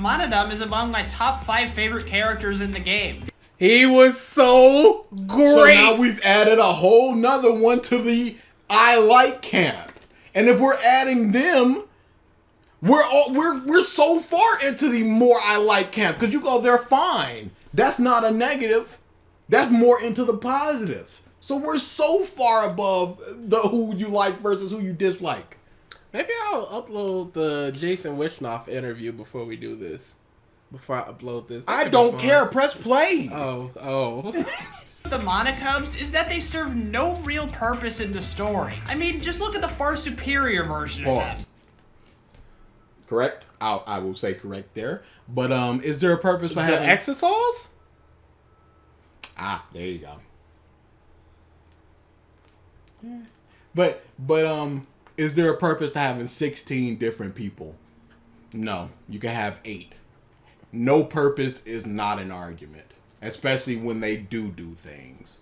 Monodum is among my top 5 favorite characters in the game. He was so great. So now we've added a whole nother one to the I like camp. And if we're adding them, we're so far into the more I like camp. Because you go, they're fine. That's not a negative. That's more into the positive. So we're so far above the who you like versus who you dislike. Maybe I'll upload the Jason Wishnoff interview before we do this. Before I upload this. I don't care. Press play. Oh. The Monocubs is that they serve no real purpose in the story. I mean, just look at the far superior version of them. Correct. I will say correct there. But is there a purpose for having Exosols? There you go. But is there a purpose to having 16 different people? No, you can have 8. No purpose is not an argument, especially when they do things.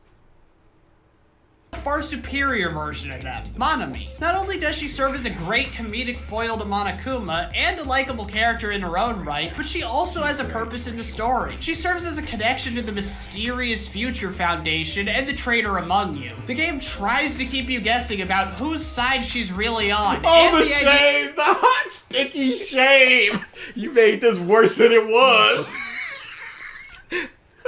Far superior version of them, Monami. Not only does she serve as a great comedic foil to Monokuma and a likable character in her own right, but she also has a purpose in the story. She serves as a connection to the mysterious Future Foundation and the traitor among you. The game tries to keep you guessing about whose side she's really on. Oh, the shame! The hot, sticky shame! You made this worse than it was.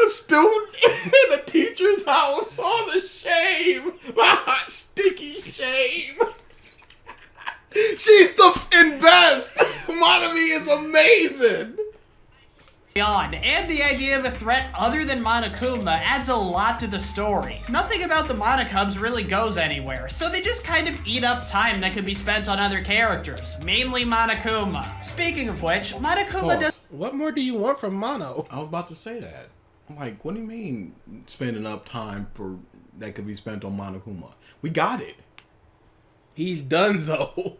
A student in a teacher's house. Oh, the shame. The hot, sticky shame. She's the best. Monami is amazing. And the idea of a threat other than Monokuma adds a lot to the story. Nothing about the Monocubs really goes anywhere, so they just kind of eat up time that could be spent on other characters, mainly Monokuma. Speaking of which, Monokuma does— What more do you want from Mono? I was about to say that. I'm like, what do you mean spending up time for that could be spent on Monokuma? We got it. He's donezo.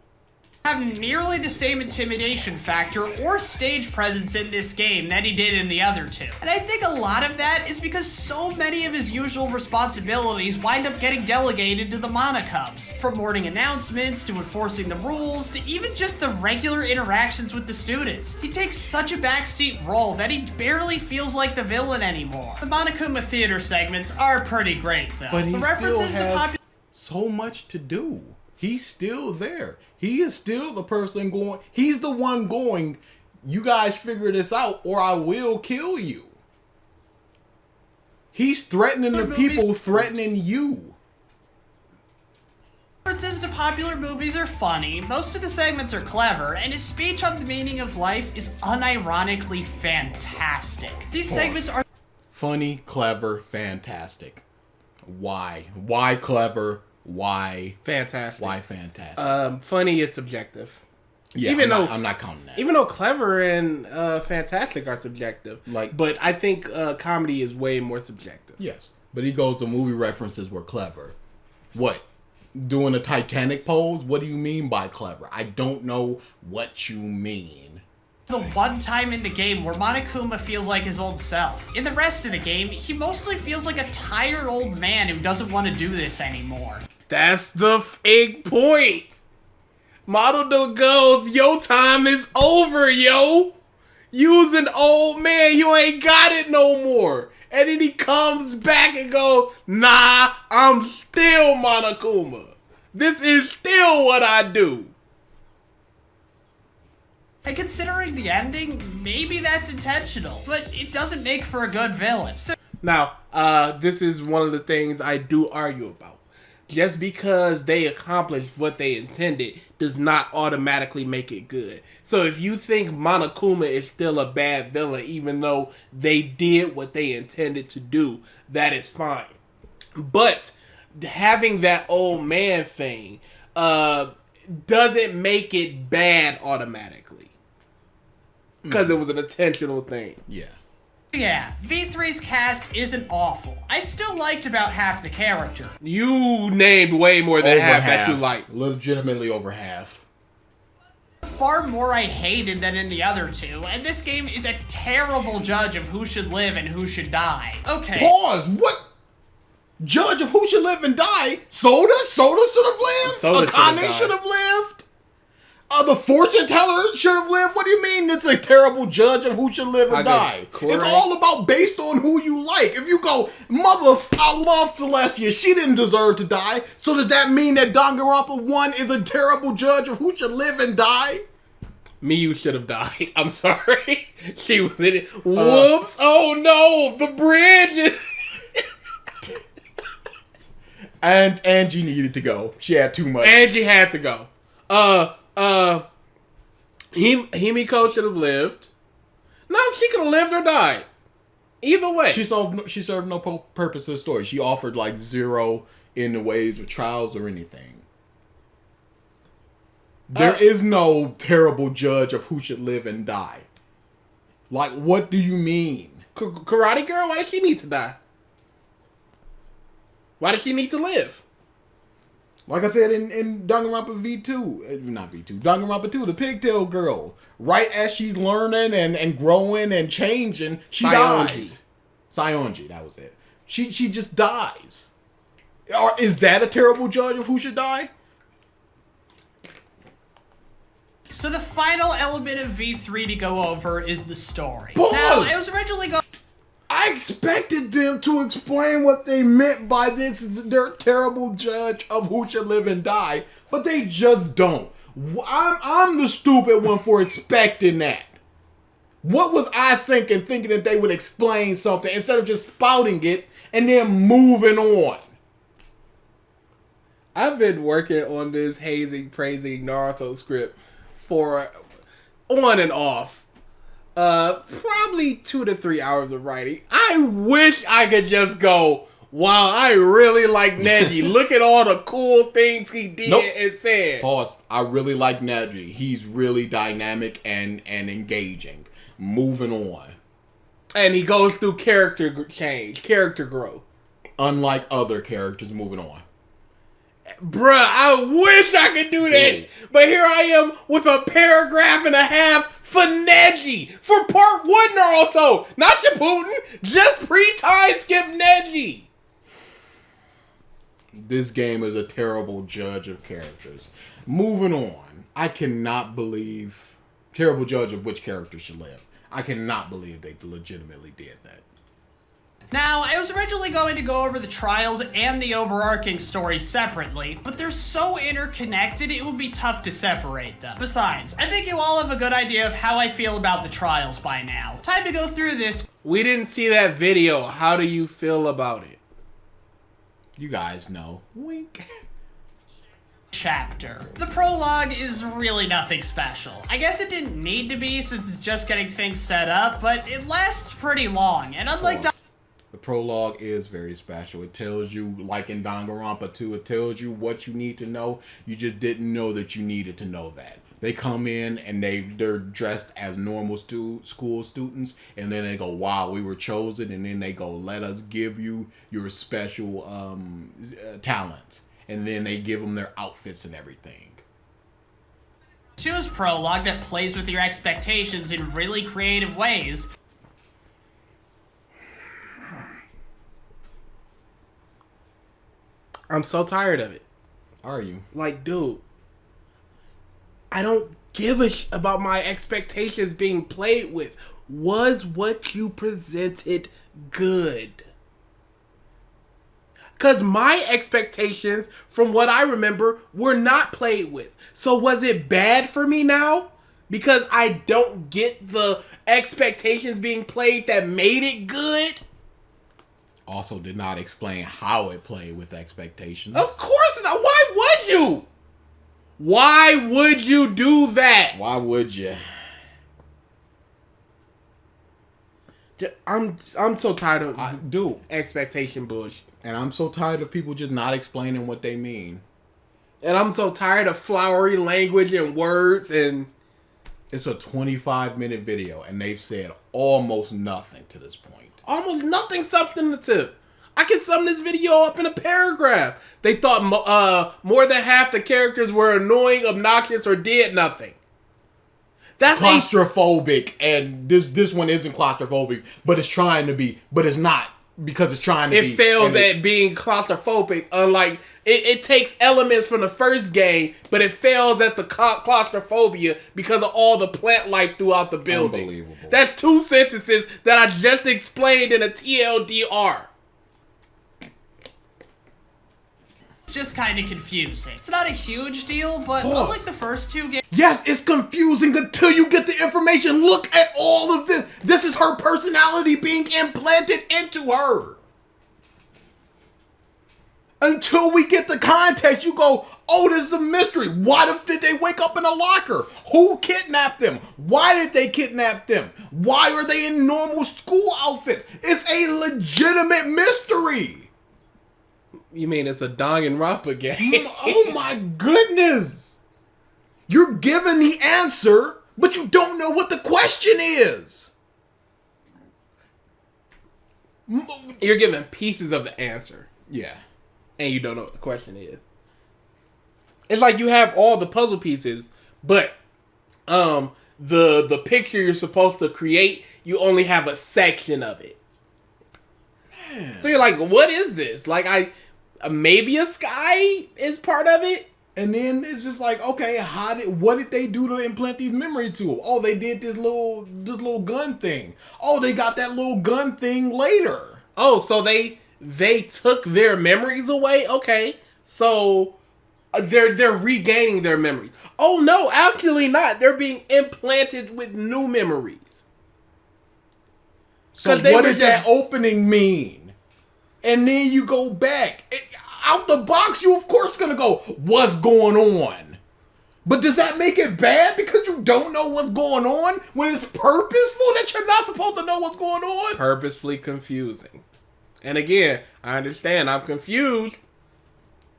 have nearly the same intimidation factor or stage presence in this game that he did in the other two. And I think a lot of that is because so many of his usual responsibilities wind up getting delegated to the Monocubs. From morning announcements, to enforcing the rules, to even just the regular interactions with the students. He takes such a backseat role that he barely feels like the villain anymore. The Monokuma theater segments are pretty great though. But he the still references has to so much to do. He's still there. He is still the person going. He's the one going, you guys figure this out or I will kill you. He's threatening the people threatening you. References to popular movies are funny, most of the segments are clever, and his speech on the meaning of life is unironically fantastic. These segments are funny, clever, fantastic. Why? Why clever? Why fantastic? Why fantastic? Funny is subjective. Yeah, I'm not counting that. Even though clever and fantastic are subjective, but I think comedy is way more subjective. Yes, but he goes to movie references were clever. What? Doing a Titanic pose? What do you mean by clever? I don't know what you mean. The one time in the game where Monokuma feels like his old self. In the rest of the game, he mostly feels like a tired old man who doesn't want to do this anymore. That's the fake point. Maruto goes, your time is over, yo. You's an old man, you ain't got it no more. And then he comes back and goes, nah, I'm still Monokuma. This is still what I do. And considering the ending, maybe that's intentional, but it doesn't make for a good villain. So now, this is one of the things I do argue about. Just because they accomplished what they intended does not automatically make it good. So if you think Monokuma is still a bad villain, even though they did what they intended to do, that is fine. But having that old man thing doesn't make it bad automatically. Because it was an intentional thing. Yeah, V3's cast isn't awful. I still liked about half the character. You named way more than half that you liked. Legitimately over half. Far more I hated than in the other two, and this game is a terrible judge of who should live and who should die. Okay. Pause. What? Judge of who should live and die? Soda? Soda should have lived? Akane should have lived? The fortune teller should have lived. What do you mean it's a terrible judge of who should live and die? It's all about based on who you like. If you go, I love Celestia. She didn't deserve to die. So does that mean that Danganronpa 1 is a terrible judge of who should live and die? Miyu should have died. I'm sorry. She was in it. Whoops. Oh no. The bridge. And Angie needed to go. She had too much. Angie had to go. Himiko should have lived. No, she could have lived or died. Either way. She served no purpose to the story. She offered like zero in the ways of trials or anything. There is no terrible judge of who should live and die. Like, what do you mean? Karate Girl, why does she need to die? Why does she need to live? Like I said in Danganronpa V2, not V2, Danganronpa 2, the pigtail girl. Right as she's learning and growing and changing, she dies. Saionji, that was it. She just dies. Or is that a terrible judge of who should die? So the final element of V3 to go over is the story. Pause! Now, it was originally going... I expected them to explain what they meant by this is their terrible judge of who should live and die, but they just don't. I'm the stupid one for expecting that. What was I thinking that they would explain something instead of just spouting it and then moving on? I've been working on this hazing, praising Naruto script for on and off. Probably 2 to 3 hours of writing. I wish I could just go, wow, I really like Neji. Look at all the cool things he did and said. Pause. I really like Neji. He's really dynamic and engaging. Moving on. And he goes through character change, character growth. Unlike other characters, moving on. Bruh, I wish I could do that. But here I am with a paragraph and a half for Neji. For part 1 Naruto. Not Shippuden. Just pre-time skip Neji. This game is a terrible judge of characters. Moving on. I cannot believe... Terrible judge of which character should live. I cannot believe they legitimately did that. Now, I was originally going to go over the trials and the overarching story separately, but they're so interconnected it would be tough to separate them. Besides, I think you all have a good idea of how I feel about the trials by now. Time to go through this. We didn't see that video. How do you feel about it? You guys know. Wink. Chapter. The prologue is really nothing special. I guess it didn't need to be since it's just getting things set up, but it lasts pretty long, and unlike... The prologue is very special. It tells you, like in Danganronpa 2, it tells you what you need to know. You just didn't know that you needed to know that. They come in and they're dressed as normal school students, and then they go, wow, we were chosen, and then they go, let us give you your special talents. And then they give them their outfits and everything. 2's prologue that plays with your expectations in really creative ways. I'm so tired of it. Are you? Like, dude, I don't give a about my expectations being played with. Was what you presented good? Because my expectations, from what I remember, were not played with. So was it bad for me now? Because I don't get the expectations being played that made it good? Also did not explain how it played with expectations. Of course not. Why would you? Why would you do that? Why would you? I'm so tired of expectation bullshit. And I'm so tired of people just not explaining what they mean. And I'm so tired of flowery language and words and... It's a 25-minute video, and they've said almost nothing to this point. Almost nothing substantive. I can sum this video up in a paragraph. They thought more than half the characters were annoying, obnoxious, or did nothing. That's claustrophobic, and this one isn't claustrophobic, but it's trying to be, but it's not. because it's trying to it be... fails at being claustrophobic, unlike... It takes elements from the first game, but it fails at the claustrophobia because of all the plant life throughout the building. Unbelievable. That's 2 sentences that I just explained in a TLDR. It's just kind of confusing. It's not a huge deal, but Pause. unlike the first 2 games... Yes, it's confusing until you get the information. Look at all of this. This is her personality being implanted into her. Until we get the context, you go, oh, this is a mystery. Why did they wake up in a locker? Who kidnapped them? Why did they kidnap them? Why are they in normal school outfits? It's a legitimate mystery. You mean it's a Danganronpa game? Oh my goodness. You're given the answer, but you don't know what the question is. You're given pieces of the answer, Yeah. and you don't know what the question is. It's like you have all the puzzle pieces, but the picture you're supposed to create, you only have a section of it. Man. So you're like, what is this? Like, maybe a sky is part of it? And then it's just like, okay, what did they do to implant these memory tools? Oh, they did this little gun thing. Oh, they got that little gun thing later. Oh, so they took their memories away? Okay. So they're regaining their memories. Oh no, actually not. They're being implanted with new memories. So what did that opening mean? And then you go back. Out the box, you of course gonna go, what's going on? But does that make it bad because you don't know what's going on when it's purposeful that you're not supposed to know what's going on? Purposefully confusing. And again, I understand I'm confused.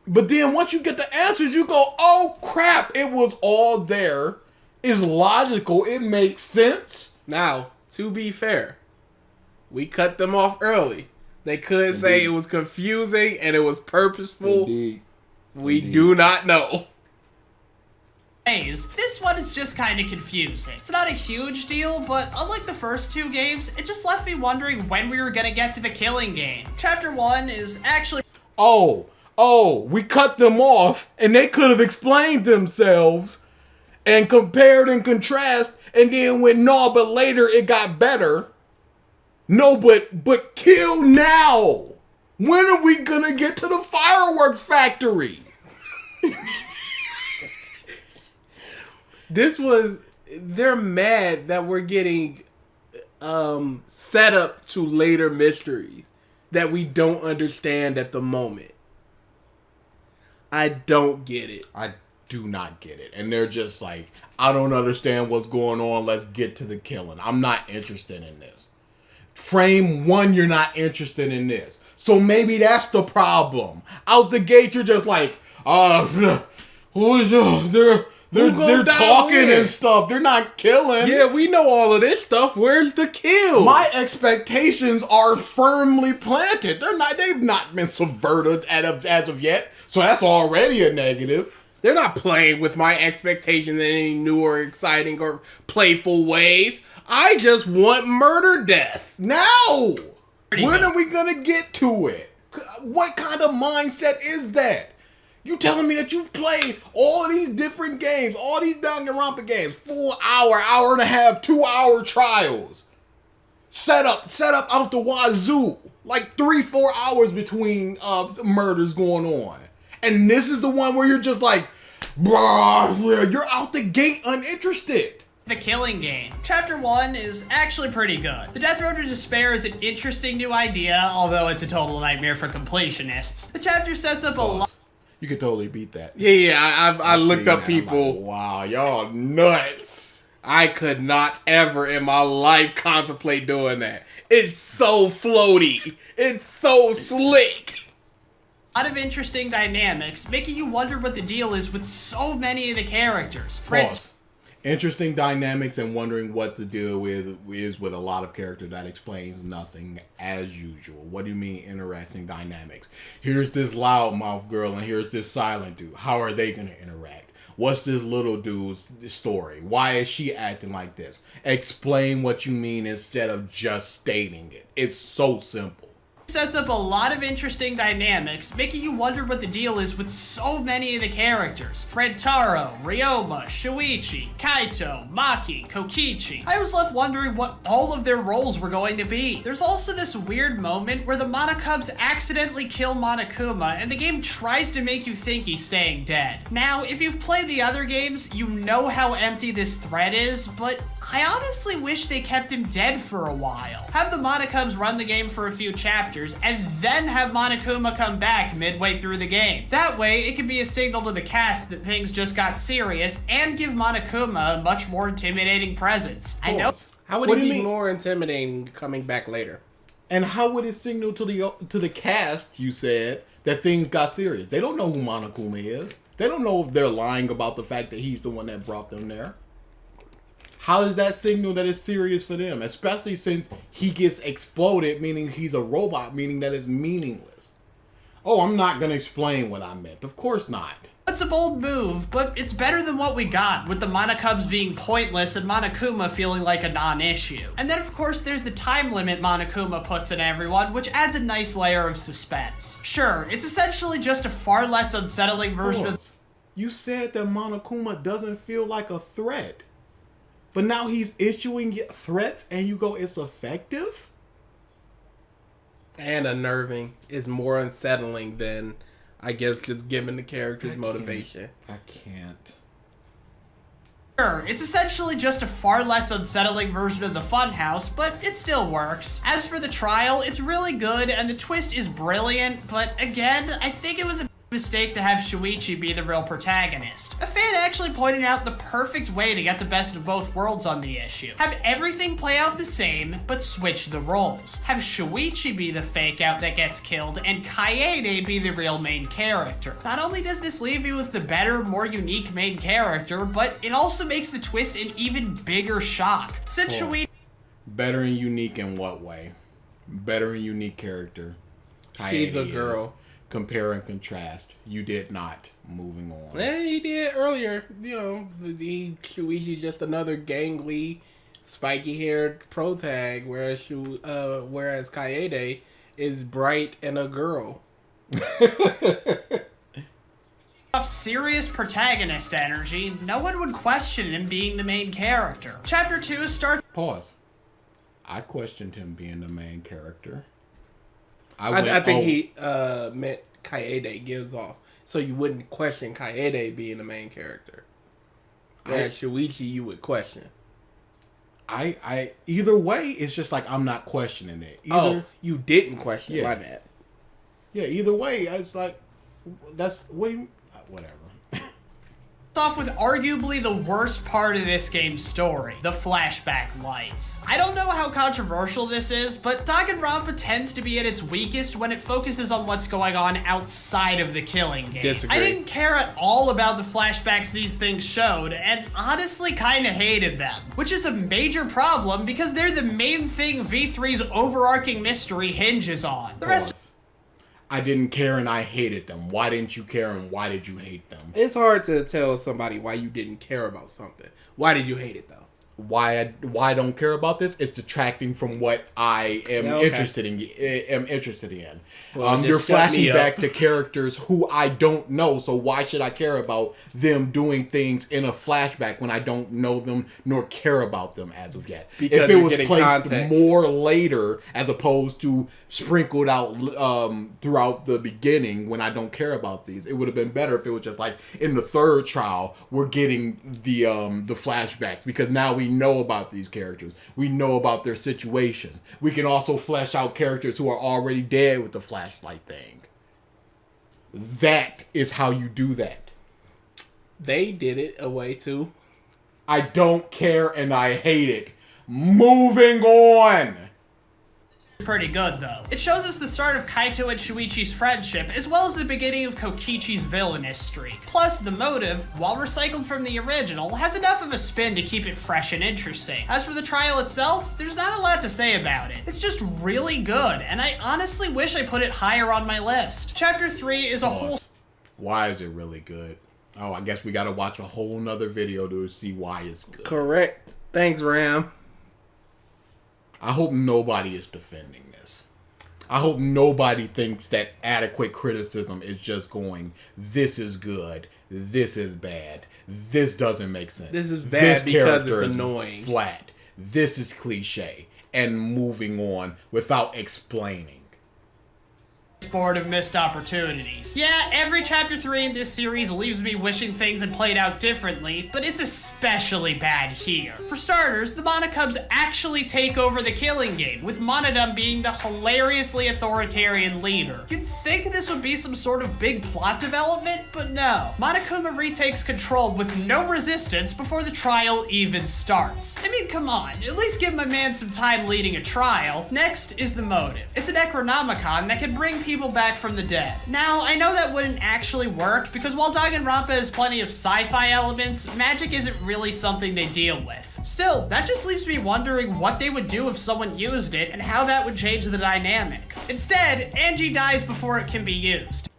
But then once you get the answers, you go, oh crap, it was all there. It's logical. It makes sense. Now, to be fair, we cut them off early. They could say it was confusing and it was purposeful. Indeed. We do not know. This one is just kind of confusing. It's not a huge deal, but unlike the first 2 games, it just left me wondering when we were gonna get to the killing game. Chapter 1 is actually... Oh, we cut them off and they could have explained themselves and compared and contrast and then went, no, but later it got better. No, but kill now. When are we gonna get to the fireworks factory? They're mad that we're getting set up to later mysteries that we don't understand at the moment. I don't get it. I do not get it. And they're just like, I don't understand what's going on. Let's get to the killing. I'm not interested in this. Frame 1, you're not interested in this. So maybe that's the problem. Out the gate, you're just like, who's they're talking and stuff. They're not killing. Yeah, we know all of this stuff. Where's the kill? My expectations are firmly planted. They've not been subverted as of yet. So that's already a negative. They're not playing with my expectations in any new or exciting or playful ways. I just want murder death. Now! When are we gonna get to it? What kind of mindset is that? You telling me that you've played all these different games, all these Danganronpa games, full hour and a half, 2-hour trials. Set up out the wazoo. Like 3-4 hours between murders going on. And this is the one where you're just like, bruh, you're out the gate uninterested. The killing game. Chapter 1 is actually pretty good. The Death Road to Despair is an interesting new idea, although it's a total nightmare for completionists. The chapter sets up a lot. You could totally beat that. Yeah, I looked up people. Like, wow, y'all nuts. I could not ever in my life contemplate doing that. It's so floaty. It's so slick. A lot of interesting dynamics, making you wonder what the deal is with so many of the characters. Pause. Interesting dynamics and wondering what to deal with is with a lot of characters that explains nothing as usual. What do you mean interesting dynamics? Here's this loudmouth girl and here's this silent dude. How are they going to interact? What's this little dude's story? Why is she acting like this? Explain what you mean instead of just stating it. It's so simple. sets up a lot of interesting dynamics, making you wonder what the deal is with so many of the characters. Rentaro, Ryoma, Shuichi, Kaito, Maki, Kokichi. I was left wondering what all of their roles were going to be. There's also this weird moment where the Monokubs accidentally kill Monokuma, and the game tries to make you think he's staying dead. Now, if you've played the other games, you know how empty this thread is, but I honestly wish they kept him dead for a while. Have the Monokubs run the game for a few chapters, and then have Monokuma come back midway through the game. That way, it can be a signal to the cast that things just got serious, and give Monokuma a much more intimidating presence. I know. How would it be more intimidating coming back later? And how would it signal to the cast, you said, that things got serious? They don't know who Monokuma is. They don't know if they're lying about the fact that he's the one that brought them there. How is that signal that it's serious for them? Especially since he gets exploded, meaning he's a robot, meaning that it's meaningless. Oh, I'm not going to explain what I meant. Of course not. It's a bold move, but it's better than what we got, with the Monokubs being pointless and Monokuma feeling like a non-issue. And then of course there's the time limit Monokuma puts in everyone, which adds a nice layer of suspense. Sure, it's essentially just a far less unsettling version of... You said that Monokuma doesn't feel like a threat. But now he's issuing threats and you go, it's effective? And unnerving is more unsettling than, I guess, just giving the characters motivation. I can't. Sure, it's essentially just a far less unsettling version of the Funhouse, but it still works. As for the trial, it's really good and the twist is brilliant, but again, I think it was a mistake to have Shuichi be the real protagonist. A fan actually pointed out the perfect way to get the best of both worlds on the issue. Have everything play out the same, but switch the roles. Have Shuichi be the fake out that gets killed, and Kaede be the real main character. Not only does this leave you with the better, more unique main character, but it also makes the twist an even bigger shock. Since Shuichi... Better and unique in what way? Better and unique character. She's a girl. Compare and contrast. You did not. Moving on. Yeah, he did earlier. You know, Shuichi's just another gangly, spiky-haired protag, whereas Kaede is bright and a girl. Of serious protagonist energy, no one would question him being the main character. Chapter 2 starts... Pause. I questioned him being the main character. I think he meant Kaede gives off. So you wouldn't question Kaede being the main character. Whereas Shuichi, you would question. I either way, it's just like I'm not questioning it. You didn't question it. My bad. Yeah, either way, it's like, that's, what do you, whatever. Off with arguably the worst part of this game's story, the flashback lights. I don't know how controversial this is, but Danganronpa tends to be at its weakest when it focuses on what's going on outside of the killing game. Disagree. I didn't care at all about the flashbacks these things showed, and honestly kinda hated them. Which is a major problem because they're the main thing V3's overarching mystery hinges on. The rest... I didn't care and I hated them. Why didn't you care and why did you hate them? It's hard to tell somebody why you didn't care about something. Why did you hate it though? Why I don't care about this? It's detracting from what I am interested in. Well, you're flashing back to characters who I don't know, so why should I care about them doing things in a flashback when I don't know them nor care about them as of yet? Because if it was placed context more later as opposed to sprinkled out throughout the beginning when I don't care about these, it would have been better if it was just like in the third trial we're getting the flashbacks, because now we know about these characters. We know about their situation. We can also flesh out characters who are already dead with the flashlight thing. That is how you do that. They did it a way too. I don't care and I hate it. Moving on. Pretty good though. It shows us the start of Kaito and Shuichi's friendship, as well as the beginning of Kokichi's villainous streak. Plus, the motive, while recycled from the original, has enough of a spin to keep it fresh and interesting. As for the trial itself, there's not a lot to say about it. It's just really good, and I honestly wish I put it higher on my list. Chapter 3 is a whole... Why is it really good? Oh, I guess we gotta watch a whole nother video to see why it's good. Correct. Thanks, Ram. I hope nobody is defending this. I hope nobody thinks that adequate criticism is just going, this is good, this is bad, this doesn't make sense. This is bad because it's annoying. Flat. This is cliche. And moving on without explaining. Board of missed opportunities. Yeah, every chapter 3 in this series leaves me wishing things had played out differently, but it's especially bad here. For starters, the Monocubs actually take over the killing game, with Monodum being the hilariously authoritarian leader. You'd think this would be some sort of big plot development, but no. Monokuma retakes control with no resistance before the trial even starts. I mean, come on, at least give my man some time leading a trial. Next is the motive. It's an Necronomicon that can bring people back from the dead. Now, I know that wouldn't actually work, because while Danganronpa has plenty of sci-fi elements, magic isn't really something they deal with. Still, that just leaves me wondering what they would do if someone used it, and how that would change the dynamic. Instead, Angie dies before it can be used.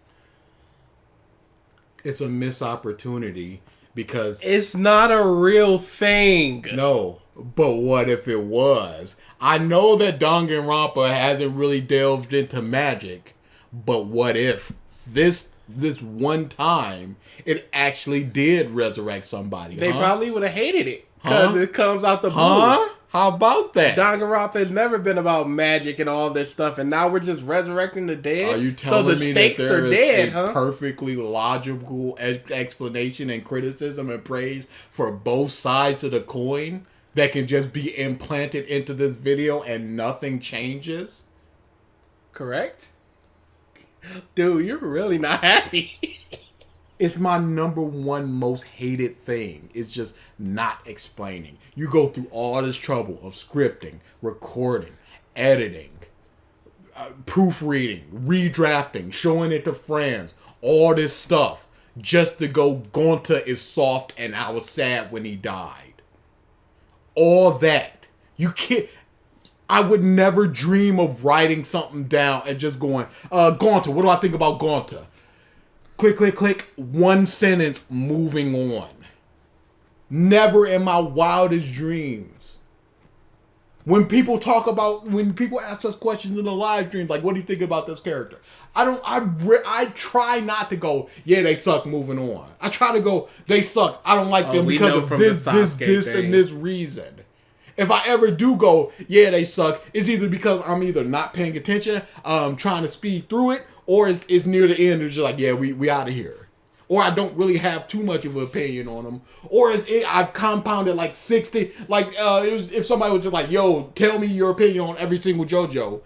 It's a missed opportunity, because... It's not a real thing. No, but what if it was? I know that Danganronpa hasn't really delved into magic, but what if this one time it actually did resurrect somebody? They probably would have hated it because it comes out the blue. How about that? Danganronpa has never been about magic and all this stuff, and now we're just resurrecting the dead. Are you telling me that there is a huh? perfectly logical explanation and criticism and praise for both sides of the coin that can just be implanted into this video and nothing changes? Correct? Dude, you're really not happy. It's my number one most hated thing. It's just not explaining. You go through all this trouble of scripting, recording, editing, proofreading, redrafting, showing it to friends, all this stuff, just to go, Gonta is soft and I was sad when he died. All that. You can't... I would never dream of writing something down and just going, Gonta, what do I think about Gonta? Click, click, click. One sentence, moving on. Never in my wildest dreams. When people ask us questions in the live streams, like, what do you think about this character? I try not to go, yeah, they suck, moving on. I try to go, they suck, I don't like them because of this, and this reason. If I ever do go, yeah, they suck, it's either because I'm either not paying attention, trying to speed through it, or it's near the end, it's just like, yeah, we out of here. Or I don't really have too much of an opinion on them. Or I've compounded like 60, like if somebody was just like, yo, tell me your opinion on every single JoJo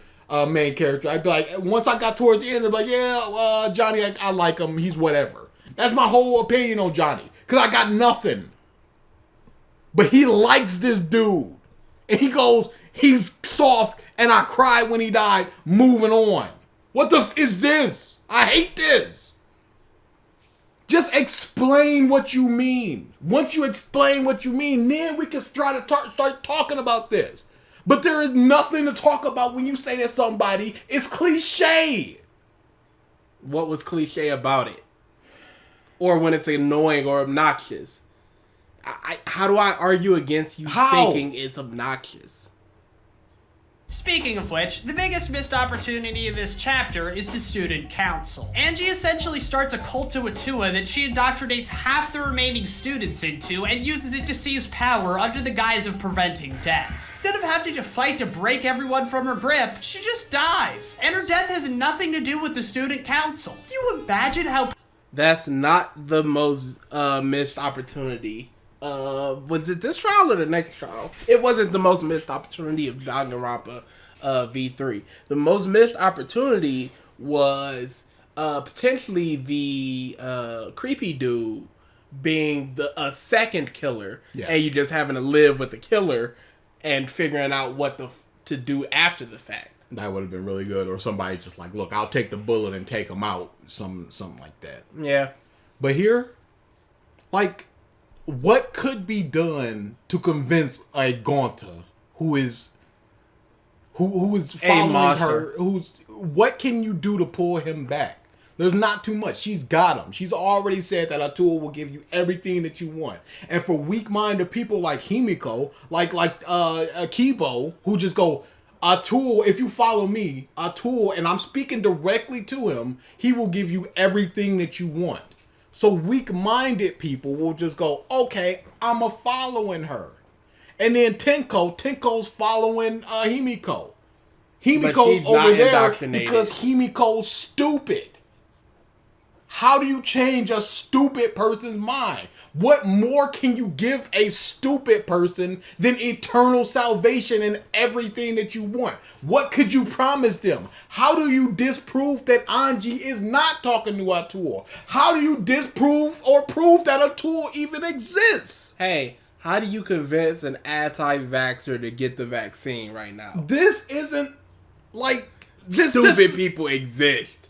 main character. I'd be like, once I got towards the end, I'd be like, yeah, Johnny, I like him, he's whatever. That's my whole opinion on Johnny, because I got nothing. But he likes this dude. And he goes, he's soft, and I cried when he died, moving on. What the f is this? I hate this. Just explain what you mean. Once you explain what you mean, then we can try to start talking about this. But there is nothing to talk about when you say that somebody is cliche. What was cliche about it? Or when it's annoying or obnoxious? How do I argue against you thinking it's obnoxious? Speaking of which, the biggest missed opportunity in this chapter is the student council. Angie essentially starts a cult to Atua that she indoctrinates half the remaining students into and uses it to seize power under the guise of preventing deaths. Instead of having to fight to break everyone from her grip, she just dies. And her death has nothing to do with the student council. Can you imagine how... That's not the most missed opportunity. Was it this trial or the next trial? It wasn't the most missed opportunity of Danganronpa V3. The most missed opportunity was potentially the creepy dude being a second killer, yes. And you just having to live with the killer and figuring out what to do after the fact. That would have been really good. Or somebody just like, look, I'll take the bullet and take him out. Something like that. Yeah. But here, like... what could be done to convince a Gonta who is following her? What can you do to pull him back? There's not too much. She's got him. She's already said that Atua will give you everything that you want. And for weak-minded people like Himiko, like Kibo, who just go, Atul, if you follow me, Atul, and I'm speaking directly to him, he will give you everything that you want. So weak-minded people will just go, okay, I'm following her. And then Tenko's following Himiko. Himiko's over there because Himiko's stupid. How do you change a stupid person's mind? What more can you give a stupid person than eternal salvation and everything that you want? What could you promise them? How do you disprove that Anji is not talking to Atul? How do you disprove or prove that Atul even exists? Hey, how do you convince an anti-vaxxer to get the vaccine right now? This isn't like... Stupid people exist.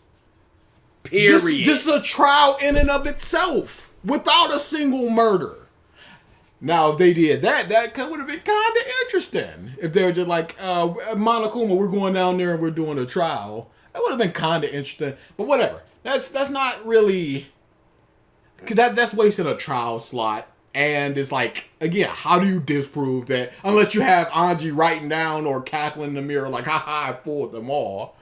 Period. This is a trial in and of itself. Without a single murder. Now, if they did that would have been kind of interesting. If they were just like, Monokuma, we're going down there and we're doing a trial. That would have been kind of interesting. But whatever. That's not really... That's wasting a trial slot. And it's like, again, how do you disprove that? Unless you have Anji writing down or cackling in the mirror like, haha, I fooled them all.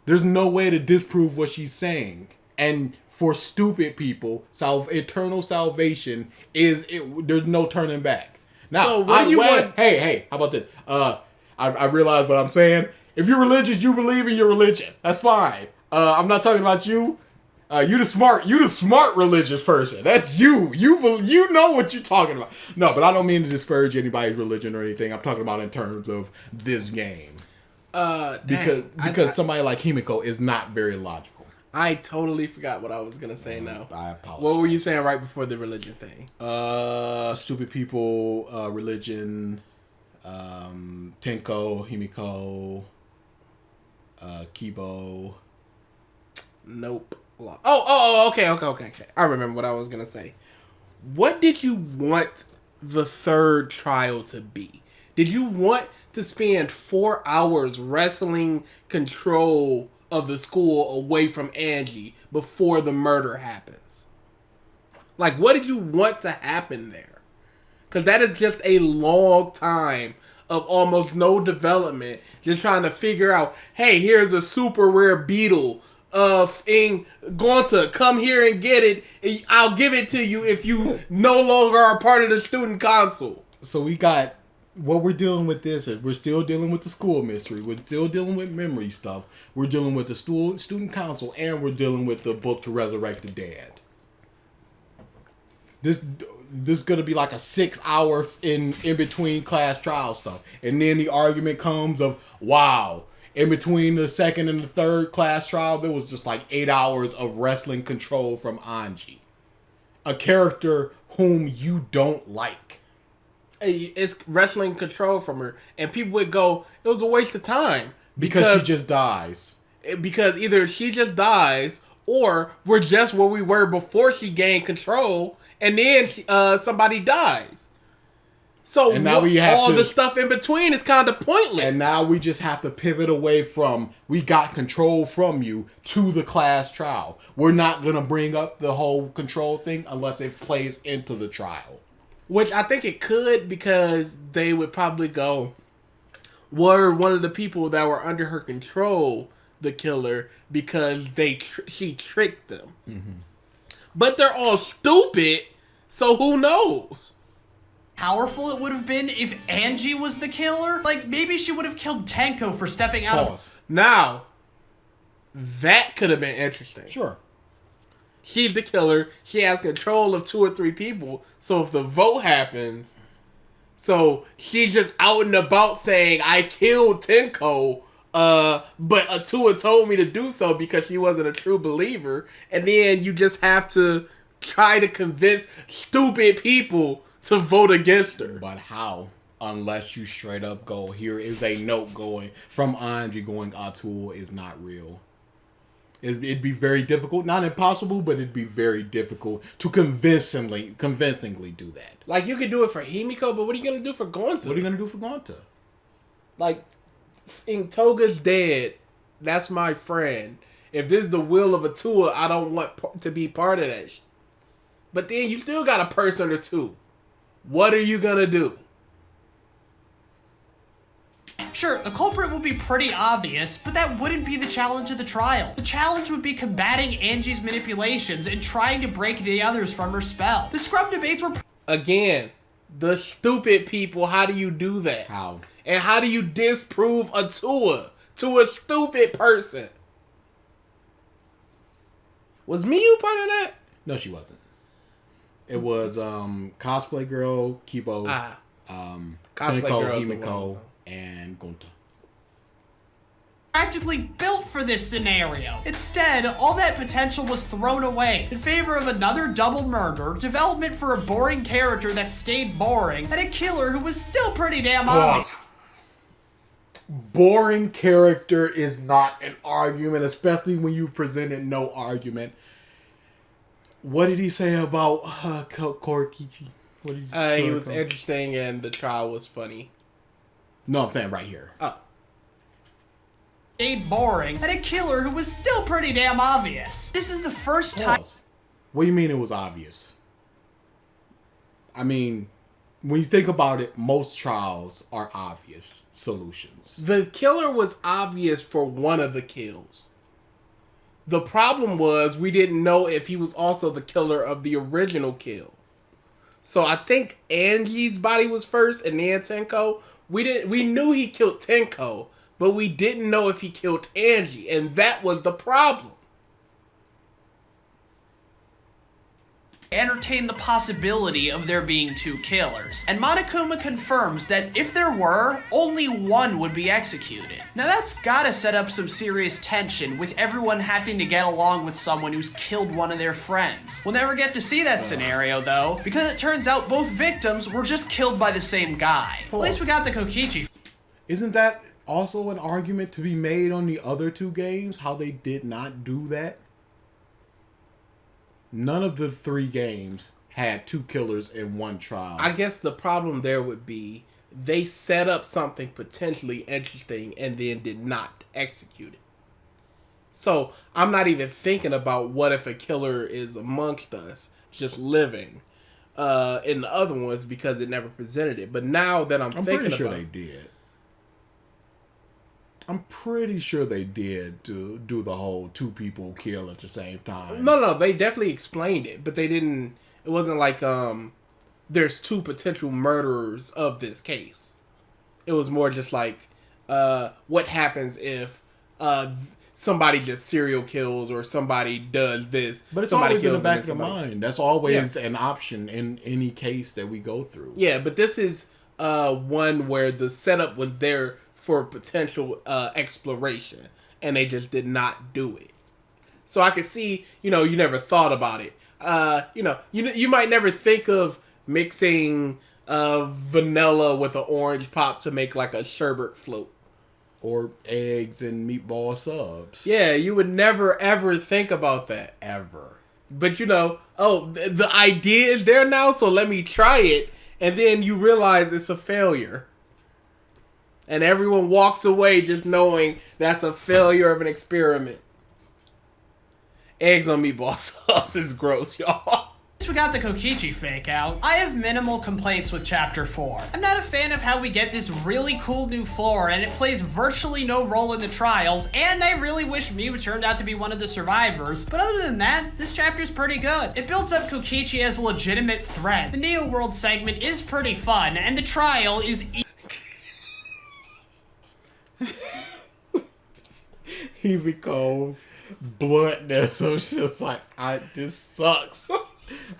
There's no way to disprove what she's saying. And... for stupid people, eternal salvation there's no turning back. Now, so what do you want? Hey, how about this? I realize what I'm saying. If you're religious, you believe in your religion. That's fine. I'm not talking about you. You the smart religious person. That's you. You know what you're talking about. No, but I don't mean to disparage anybody's religion or anything. I'm talking about in terms of this game. Because somebody like Himiko is not very logical. I totally forgot what I was going to say now. I apologize. What were you saying right before the religion thing? Stupid people, religion, Tenko, Himiko, Kibo. Nope. Okay. I remember what I was going to say. What did you want the third trial to be? Did you want to spend 4 hours wrestling control of the school away from Angie before the murder happens? Like, what did you want to happen there? Because that is just a long time of almost no development, just trying to figure out, hey, here's a super rare beetle going to come here and get it. I'll give it to you if you no longer are part of the student council. So we got... what we're dealing with this is we're still dealing with the school mystery. We're still dealing with memory stuff. We're dealing with the student council, and we're dealing with the book to resurrect the dead. This is going to be like a 6 hour in between class trial stuff. And then the argument comes of, wow, in between the second and the third class trial, there was just like 8 hours of wrestling control from Anji. A character whom you don't like. It's wrestling control from her, and people would go, it was a waste of time because she just dies. Because either she just dies, or we're just where we were before she gained control, and then somebody dies. So and now the stuff in between is kind of pointless. And now we just have to pivot away from we got control from you to the class trial. We're not gonna bring up the whole control thing unless it plays into the trial. Which I think it could, because they would probably go, were one of the people that were under her control the killer because she tricked them. Mm-hmm. But they're all stupid, so who knows? Powerful it would have been if Angie was the killer. Like, maybe she would have killed Tenko for stepping out of... Now, that could have been interesting. Sure. She's the killer. She has control of 2 or 3 people. So if the vote happens, so she's just out and about saying, I killed Tenko, but Atua told me to do so because she wasn't a true believer. And then you just have to try to convince stupid people to vote against her. But how? Unless you straight up go, here is a note going from Angie going, Atul is not real. It'd be very difficult, not impossible, but it'd be very difficult to convincingly do that. Like, you could do it for Himiko, but what are you going to do for Gonta? What are you going to do for Gonta? Like, Toga's dead. That's my friend. If this is the will of Atua, I don't want to be part of that. But then you still got a person or two. What are you going to do? Sure, the culprit would be pretty obvious, but that wouldn't be the challenge of the trial. The challenge would be combating Angie's manipulations and trying to break the others from her spell. The scrub debates were... Again, the stupid people, how do you do that? How? And how do you disprove a tour to a stupid person? Was Miyu part of that? No, she wasn't. It was cosplay girl, Kibo, Cosplay Tenko, girl, Himiko, and Gunta. practically built for this scenario. Instead, all that potential was thrown away in favor of another double murder, development for a boring character that stayed boring, and a killer who was still pretty damn obvious. Boring character is not an argument, especially when you presented no argument. What did he say about Korikichi? What did he say? He was interesting and the trial was funny. No, I'm saying right here. Oh. Stayed boring, and a killer who was still pretty damn obvious. This is the first time. Pause. What do you mean it was obvious? I mean, when you think about it, most trials are obvious solutions. The killer was obvious for one of the kills. The problem was we didn't know if he was also the killer of the original kill. So I think Angie's body was first and then Tenko. We knew he killed Tenko, but we didn't know if he killed Angie, and that was the problem. Entertain the possibility of there being two killers, and Monokuma confirms that if there were, only one would be executed. Now that's gotta set up some serious tension with everyone having to get along with someone who's killed one of their friends. We'll never get to see that scenario though, because it turns out both victims were just killed by the same guy. At least we got the Kokichi. Isn't that also an argument to be made on the other two games? How they did not do that? None of the three games had two killers in one trial. I guess the problem there would be they set up something potentially interesting and then did not execute it. So I'm not even thinking about what if a killer is amongst us, just living in the other ones because it never presented it. But now that I'm thinking pretty sure about they did. I'm pretty sure they did do the whole two people kill at the same time. No, they definitely explained it, but they didn't. It wasn't like there's two potential murderers of this case. It was more just like what happens if somebody just serial kills or somebody does this. But it's somebody always in the kills back of the somebody. mind. That's always an option in any case that we go through. Yeah, but this is one where the setup was there for potential exploration, and they just did not do it. So I could see, you never thought about it. You might never think of mixing vanilla with an orange pop to make like a sherbet float. Or eggs and meatball subs. Yeah, you would never ever think about that. Ever. But the idea is there now, so let me try it. And then you realize it's a failure. And everyone walks away just knowing that's a failure of an experiment. Eggs on meatball sauce is gross, y'all. We got the Kokichi fake out. I have minimal complaints with Chapter 4. I'm not a fan of how we get this really cool new floor and it plays virtually no role in the trials, and I really wish Miu turned out to be one of the survivors, but other than that, this chapter's pretty good. It builds up Kokichi as a legitimate threat. The Neo World segment is pretty fun, and the trial is He becomes bluntness, so it's just like, this sucks.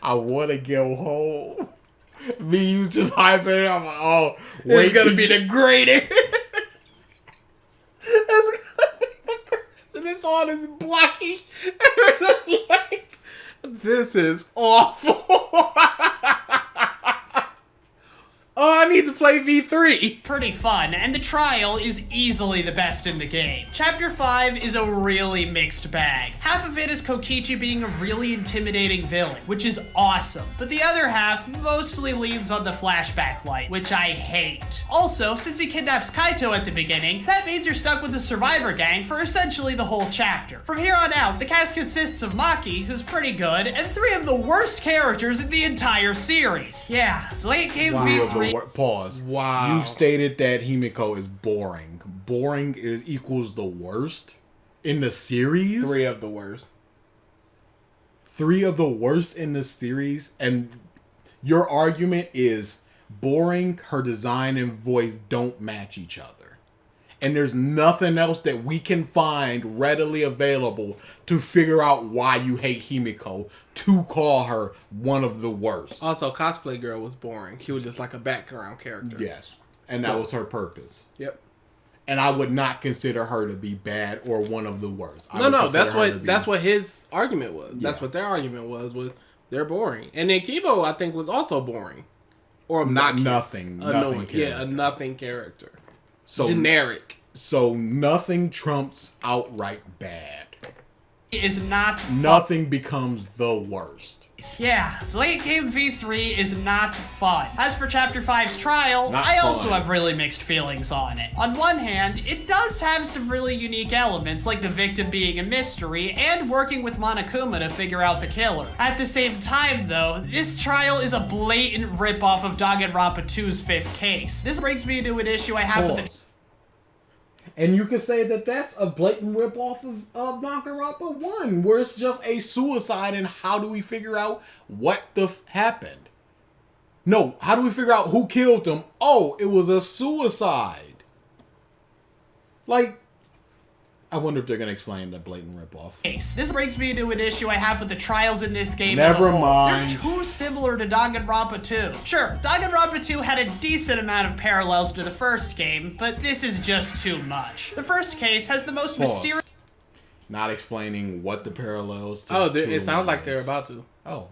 I want to go home. Me, was just hyping it. I'm like, oh, wait, It's gonna be the greatest. And it's on his blocking. Like, this is awful. Oh, I need to play V3. pretty fun, and the trial is easily the best in the game. Chapter 5 is a really mixed bag. Half of it is Kokichi being a really intimidating villain, which is awesome, but the other half mostly leans on the flashback light, which I hate. Also, since he kidnaps Kaito at the beginning, that means you're stuck with the survivor gang for essentially the whole chapter. From here on out, the cast consists of Maki, who's pretty good, and 3 of the worst characters in the entire series. Yeah, late game V3 pause. Wow. You stated that Himiko is boring. Boring equals the worst in the series? 3 of the worst. 3 of the worst in the series? And your argument is boring, her design and voice don't match each other. And there's nothing else that we can find readily available to figure out why you hate Himiko to call her one of the worst. Also, Cosplay Girl was boring. She was just like a background character. Yes. And that was her purpose. Yep. And I would not consider her to be bad or one of the worst. No, that's what his argument was. That's what their argument was they're boring. And then Kibo, I think, was also boring. Or nothing character. Yeah, a nothing character. So generic. So nothing trumps outright bad. Is not fun. Nothing becomes the worst. Yeah, late game V3 is not fun. As for Chapter 5's trial, I also have really mixed feelings on it. On one hand, it does have some really unique elements, like the victim being a mystery, and working with Monokuma to figure out the killer. At the same time, though, this trial is a blatant ripoff of Danganronpa 2's 5th case. This brings me to an issue I have with it. And you could say that that's a blatant ripoff of Danganronpa 1, where it's just a suicide, and how do we figure out what happened? No, how do we figure out who killed him? Oh, it was a suicide. Like, I wonder if they're going to explain the blatant ripoff. This brings me to an issue I have with the trials in this game. Never mind. They're too similar to Danganronpa 2. Sure, Danganronpa 2 had a decent amount of parallels to the first game, but this is just too much. The first case has the most mysterious... Not explaining what the parallels to... Oh, it sounds like they're about to. Oh.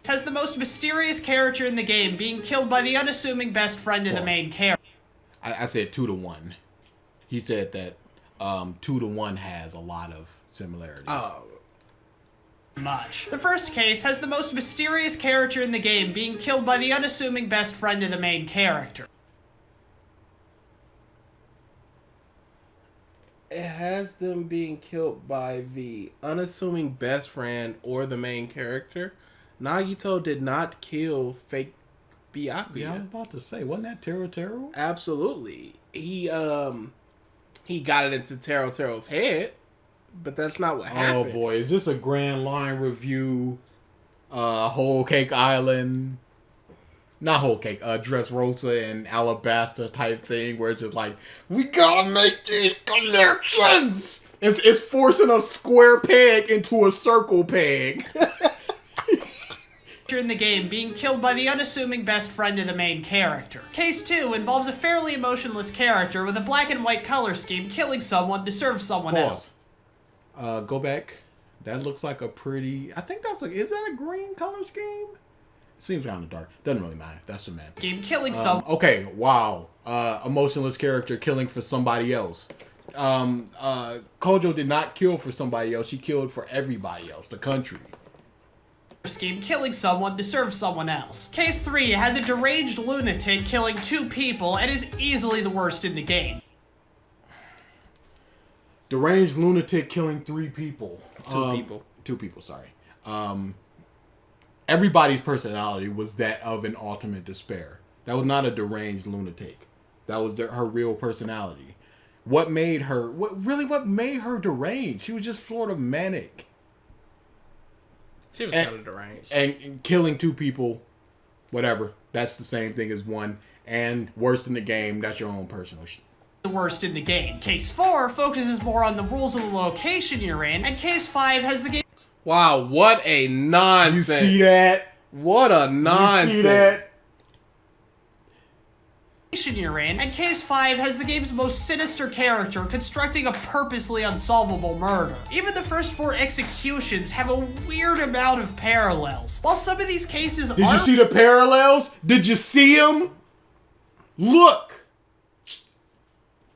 Has the most mysterious character in the game being killed by the unassuming best friend of the main character. I said 2-1. He said that 2-1 has a lot of similarities. Oh. Much. The first case has the most mysterious character in the game being killed by the unassuming best friend of the main character. It has them being killed by the unassuming best friend or the main character. Nagito did not kill fake Byakuya. Yeah, I was about to say, wasn't that Taro? Absolutely. He got it into Taro's head, but that's not what happened. Oh boy, is this a Grand Line review? Whole Cake Island, not Whole Cake, Dressrosa and Alabasta type thing, where it's just like, we gotta make these connections. It's forcing a square peg into a circle peg. In the game being killed by the unassuming best friend of the main character. Case 2 involves a fairly emotionless character with a black and white color scheme killing someone to serve someone else. Go back. That looks like a pretty... I think that's is that a green color scheme? It seems kind of dark. Doesn't really matter. That's semantics. Scheme killing someone. Okay, wow. Emotionless character killing for somebody else. Kojo did not kill for somebody else. She killed for everybody else. The country. Scheme killing someone to serve someone else. Case 3 has a deranged lunatic killing 2 people and is easily the worst in the game. Deranged lunatic killing 3 people. 2 people, sorry. Everybody's personality was that of an ultimate despair. That was not a deranged lunatic. That was her real personality. What made her deranged? She was just sort of manic. She was kind of deranged. And killing 2 people, whatever. That's the same thing as 1. And worst in the game, that's your own personal shit. The worst in the game. Case 4 focuses more on the rules of the location you're in, and Case 5 has the game... Wow, what a nonsense. You see that? What a nonsense. You see that? You're in, and Case 5 has the game's most sinister character constructing a purposely unsolvable murder. Even the first 4 executions have a weird amount of parallels. While some of these cases Did you see the parallels? Did you see them? Look!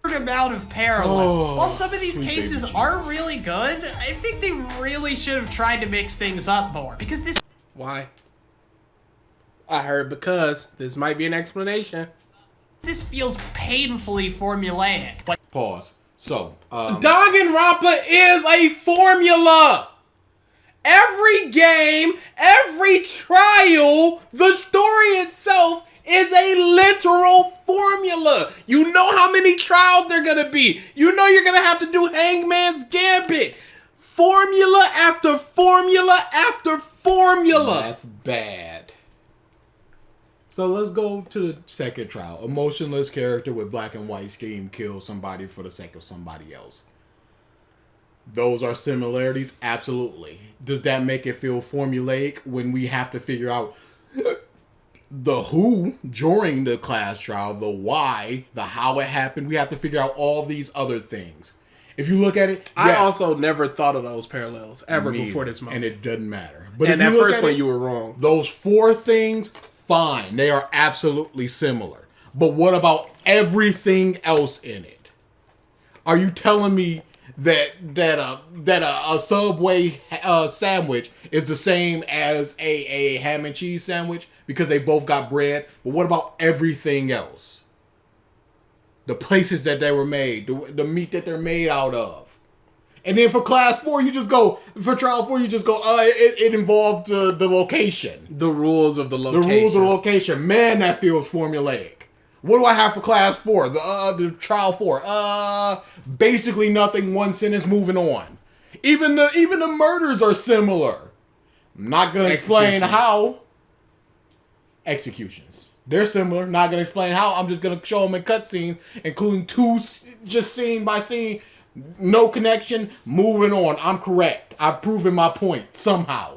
Weird amount of parallels. While some of these cases are really good, I think they really should have tried to mix things up more. Because this... Why? I heard because. This might be an explanation. This feels painfully formulaic. But Pause. So, Danganronpa is a formula. Every game, every trial, the story itself is a gonna be. You know you're gonna have to do Hangman's Gambit. Formula after formula after formula. That's bad. So let's go to the second trial. Emotionless character with black and white scheme kills somebody for the sake of somebody else. Those are similarities? Absolutely. Does that make it feel formulaic when we have to figure out the who during the class trial, the why, the how it happened? We have to figure out all these other things. If you look at it, I yes, also never thought of those parallels ever me before either. this moment. And it doesn't matter. But And if that you look first at one, it, you were wrong. those four things, fine. They are absolutely similar. But what about everything else in it? Are you telling me that a Subway sandwich is the same as a ham and cheese sandwich because they both got bread? But what about everything else? The places that they were made, the meat that they're made out of. And then for class 4, you just go, for trial 4, you just go, it involved the location. The rules of the location. The rules of the location. Man, that feels formulaic. What do I have for class 4? The trial 4. Basically nothing, one sentence, moving on. Even the murders are similar. I'm not going to explain how. Executions. They're similar. Not going to explain how. I'm just going to show them in cutscenes, including 2 just scene by scene. No connection. Moving on. I'm correct. I've proven my point somehow.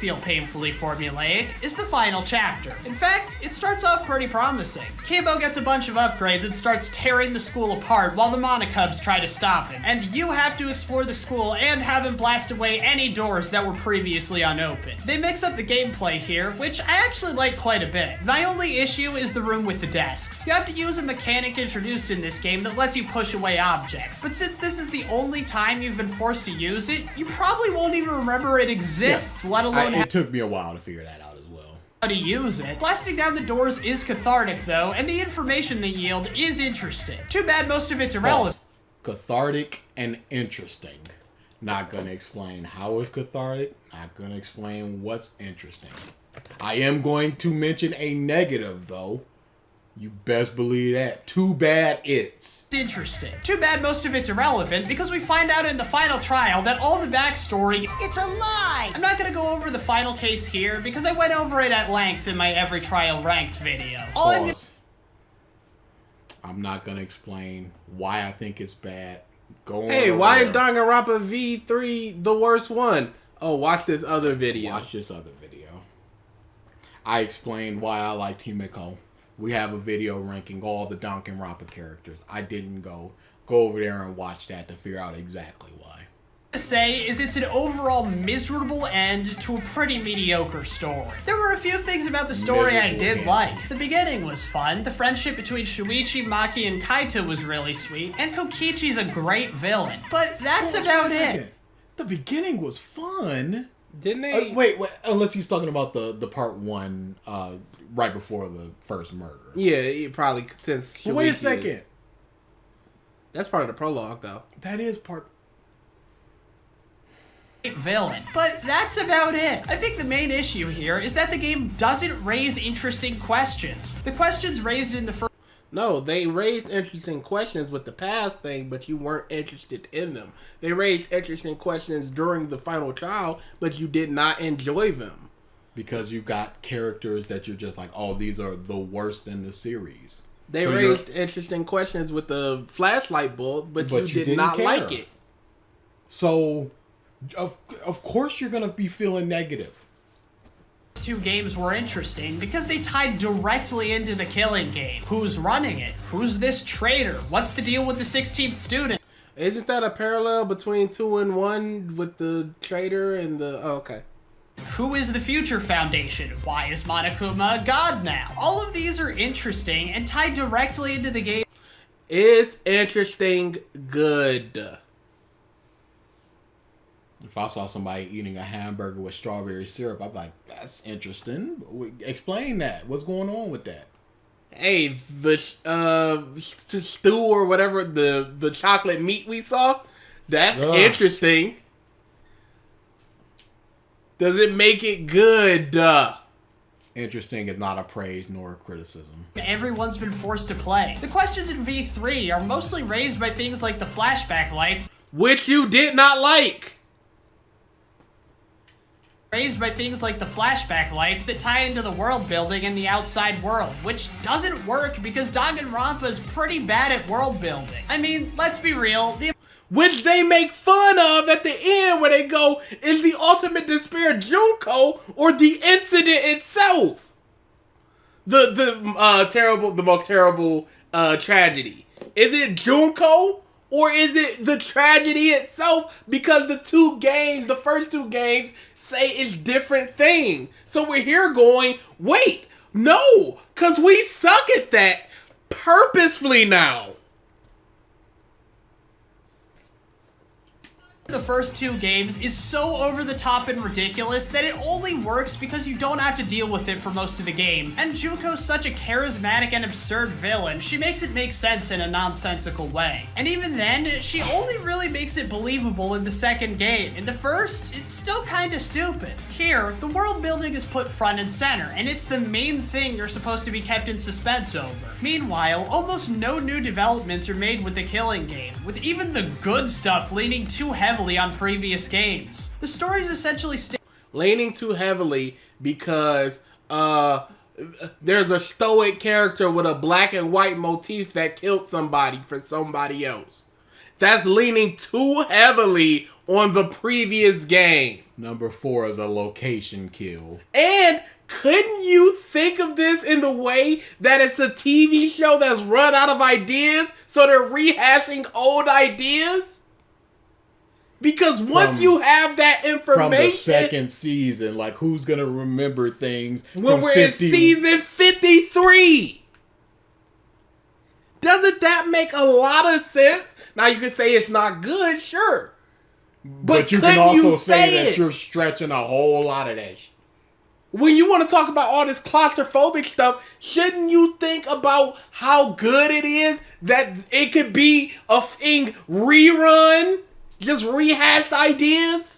Feel painfully formulaic is the final chapter. In fact, it starts off pretty promising. Kimbo gets a bunch of upgrades and starts tearing the school apart while the Monocubs try to stop him. And you have to explore the school and have him blast away any doors that were previously unopened. They mix up the gameplay here, which I actually like quite a bit. My only issue is the room with the desks. You have to use a mechanic introduced in this game that lets you push away objects. But since this is the only time you've been forced to use it, you probably won't even remember it exists, let alone It took me a while to figure that out as well. how to use it. Blasting down the doors is cathartic though, and the information they yield is interesting. Too bad most of it's irrelevant. Cathartic and interesting. Not gonna explain how it's cathartic. Not gonna explain what's interesting. I am going to mention a negative though. You best believe that. Too bad it's Interesting. Too bad most of it's irrelevant because we find out in the final trial that all the backstory— It's a lie! I'm not gonna go over the final case here because I went over it at length in my Every Trial Ranked video. Pause. I'm not gonna explain why I think it's bad. Go on. Hey, over why is there. Danganronpa V3 the worst one? Oh, watch this other video. Watch this other video. I explained why I liked Himeko. We have a video ranking all the Danganronpa characters. I didn't go over there and watch that to figure out exactly why. To say is it's an overall miserable end to a pretty mediocre story. There were a few things about the story I Miserable did end. like. The beginning was fun, the friendship between Shuichi, Maki, and Kaito was really sweet, and Kokichi's a great villain. But that's Hold on about a second. it. The beginning was fun. Didn't they? Wait, unless he's talking about the part 1 right before the first murder. Yeah, it probably since. But wait a Shuichi is- second. That's part of the prologue, though. That is part. Villain. But that's about it. I think the main issue here is that the game doesn't raise interesting questions. The questions raised in the first— No, they raised interesting questions with the past thing, but you weren't interested in them. They raised interesting questions during the final trial, but you did not enjoy them. Because you got characters that you're just like, oh, these are the worst in the series. They So raised interesting questions with the flashlight bulb, but you did didn't not care. like it. So, of course you're going to be feeling negative. 2 games were interesting because they tied directly into the killing game. Who's running it? Who's this traitor? What's the deal with the 16th student? Isn't that a parallel between 2 and 1 with the traitor and the... Oh, okay. Who is the Future Foundation? Why is Monokuma a god now? All of these are interesting and tied directly into the game. It's interesting good. If I saw somebody eating a hamburger with strawberry syrup, I'd be like, that's interesting. Explain that. What's going on with that? Hey, the stew or whatever, the chocolate meat we saw, that's Ugh. interesting. Does it make it good? Interesting is not a praise nor a criticism. Everyone's been forced to play. The questions in V3 are mostly raised by things like the flashback lights, which you did not like. That tie into the world building and the outside world, which doesn't work because Danganronpa is pretty bad at world building. I mean, let's be real, which they make fun of at the end where they go, is the ultimate despair Junko or the incident itself? The most terrible tragedy. Is it Junko or is it the tragedy itself? Because the first two games say it's different thing. So we're here going, wait, no, because we suck at that purposefully now. The first two games is so over the top and ridiculous that it only works because you don't have to deal with it for most of the game. And Junko's such a charismatic and absurd villain, she makes it make sense in a nonsensical way. And even then, she only really makes it believable in the second game. In the first, it's still kinda stupid. Here, the world building is put front and center, and it's the main thing you're supposed to be kept in suspense over. Meanwhile, almost no new developments are made with the Killing game, with even the good stuff leaning too heavily on previous games. The story's essentially leaning too heavily because there's a stoic character with a black and white motif that killed somebody for somebody else. That's leaning too heavily on the previous game. Number 4 is a location kill. And couldn't you think of this in the way that it's a TV show that's run out of ideas, so they're rehashing old ideas? Because once you have that information from the second season, like who's gonna remember things when we're in season 53? Doesn't that make a lot of sense? Now you can say it's not good, sure, but you can also say that you're stretching a whole lot of that shit. When you want to talk about all this claustrophobic stuff, shouldn't you think about how good it is that it could be a thing rerun? Just rehashed ideas?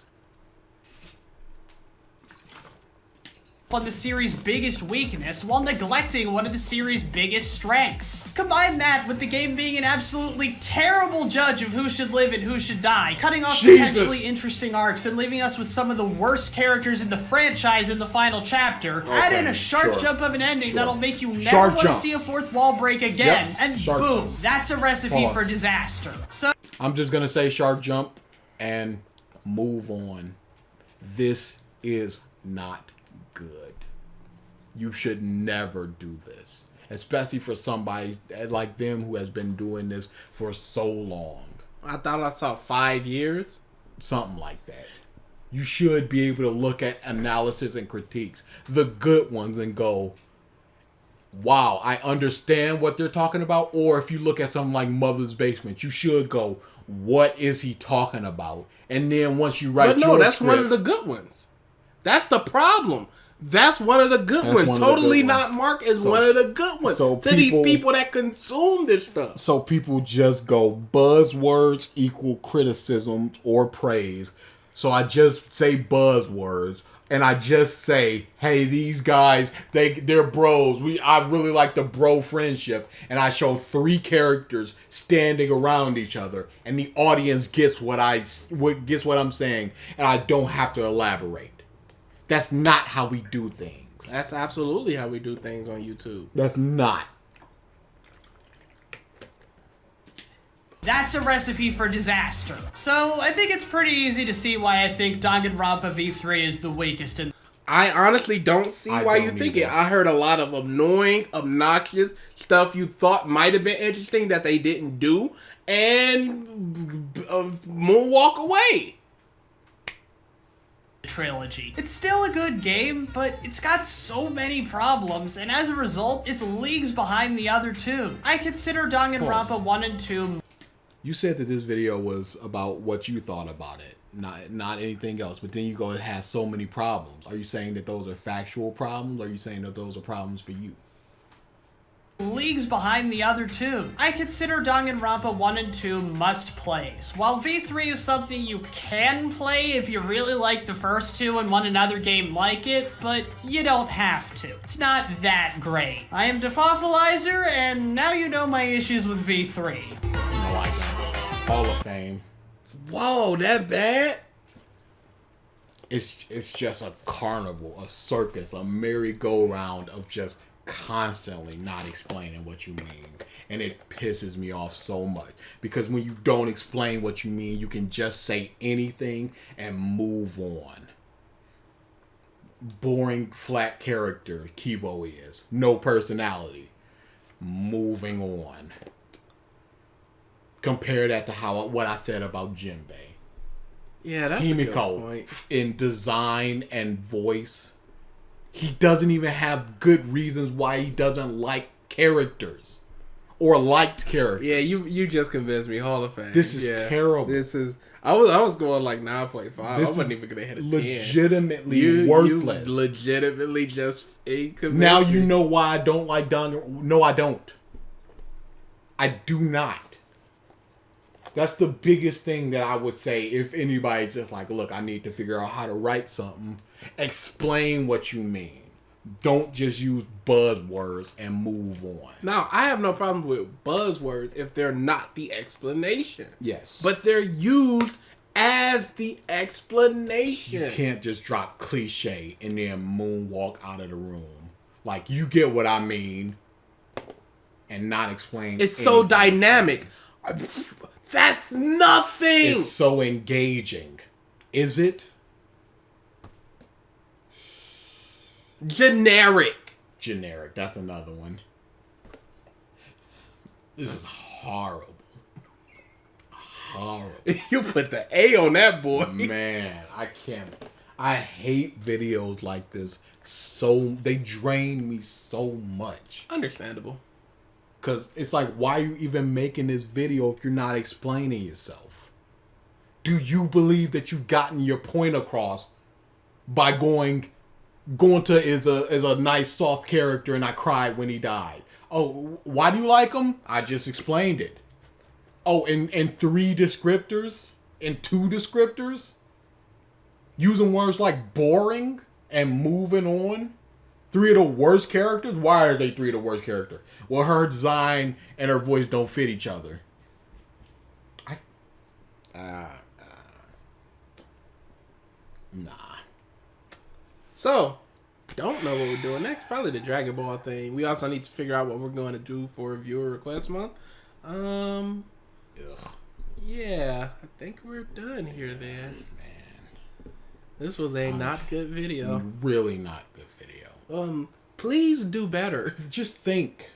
On the series' biggest weakness while neglecting one of the series' biggest strengths. Combine that with the game being an absolutely terrible judge of who should live and who should die, cutting off potentially interesting arcs and leaving us with some of the worst characters in the franchise in the final chapter. Add in a sharp jump of an ending that'll make you never want to see a fourth wall break again, and boom, that's a recipe for disaster. So I'm just gonna say sharp jump and move on. This is not good. You should never do this, especially for somebody like them who has been doing this for so long. I thought I saw 5 years. Something like that. You should be able to look at analysis and critiques, the good ones, and go, wow, I understand what they're talking about. Or if you look at something like Mother's Basement, you should go, what is he talking about? And then once you write that's script, one of the good ones. That's the problem. That's one of the good ones. Totally Not Mark is one of the good ones. So these people that consume this stuff. So people just go, buzzwords equal criticism or praise. So I just say buzzwords. And I just say, hey, these guys, they're bros. I really like the bro friendship. And I show 3 characters standing around each other, and the audience gets what I'm saying, and I don't have to elaborate. That's not how we do things. That's absolutely how we do things on YouTube. That's not. That's a recipe for disaster. So I think it's pretty easy to see why I think Danganronpa V3 is the weakest in. I honestly don't see why you think it. I heard a lot of annoying, obnoxious stuff you thought might have been interesting that they didn't do, and walk away. Trilogy. It's still a good game, but it's got so many problems, and as a result, it's leagues behind the other two. I consider Danganronpa 1 and 2. You said that this video was about what you thought about it, not anything else, but then you go, it has so many problems. Are you saying that those are factual problems, or are you saying that those are problems for you? leagues behind the other two. I consider Danganronpa 1 and 2 must-plays, while V3 is something you can play if you really like the first two and want another game like it, but you don't have to. It's not that great. I am Dafawfulizer, and now you know my issues with V3. No, I don't. Hall of Fame. Whoa, that bad? It's just a carnival, a circus, a merry-go-round of just constantly not explaining what you mean. And it pisses me off so much. Because when you don't explain what you mean, you can just say anything and move on. Boring, flat character, Kibo is. No personality. Moving on. Compare that to what I said about Jinbei. Yeah, that's a good Himiko, point. in design and voice, he doesn't even have good reasons why he doesn't like characters or liked characters. Yeah, you just convinced me. Hall of Fame. This is terrible. This is. I was going like 9.5. I This wasn't is even gonna hit a 10. legitimately worthless. You legitimately just Now you know why I don't like Danganronpa. No, I don't. I do not. That's the biggest thing that I would say if anybody just like, look, I need to figure out how to write something. Explain what you mean. Don't just use buzzwords and move on. Now, I have no problem with buzzwords if they're not the explanation. Yes. But they're used as the explanation. You can't just drop cliche and then moonwalk out of the room. Like, you get what I mean and not explain It's so anything. dynamic. That's nothing. It's so engaging. Is it? Generic. Generic. That's another one. This is horrible. Horrible. You put the A on that, boy. Man, I can't. I hate videos like this. So they drain me so much. Understandable. Because it's like, why are you even making this video if you're not explaining yourself? Do you believe that you've gotten your point across by going to is a nice soft character and I cried when he died? Oh, why do you like him? I just explained it. Oh, in 3 descriptors? In 2 descriptors? Using words like boring and moving on? 3 of the worst characters? Why are they 3 of the worst characters? Well, her design and her voice don't fit each other. Nah. So, don't know what we're doing next. Probably the Dragon Ball thing. We also need to figure out what we're going to do for Viewer Request Month. Ugh. Yeah, I think we're done here then. Man. This was a not good video. Really not good video. Please do better. Just think.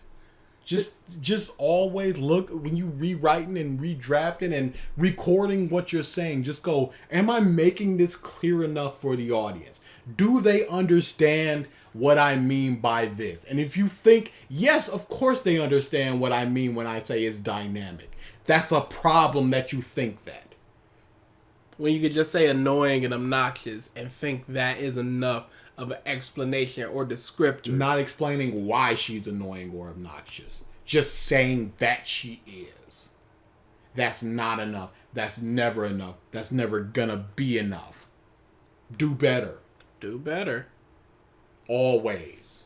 Just always look when you rewriting and redrafting and recording what you're saying. Just go, am I making this clear enough for the audience? Do they understand what I mean by this? And if you think, yes, of course they understand what I mean when I say it's dynamic. That's a problem that you think that. When you could just say annoying and obnoxious and think that is enough of an explanation or descriptor. Not explaining why she's annoying or obnoxious. Just saying that she is. That's not enough. That's never enough. That's never gonna be enough. Do better. Do better. Always.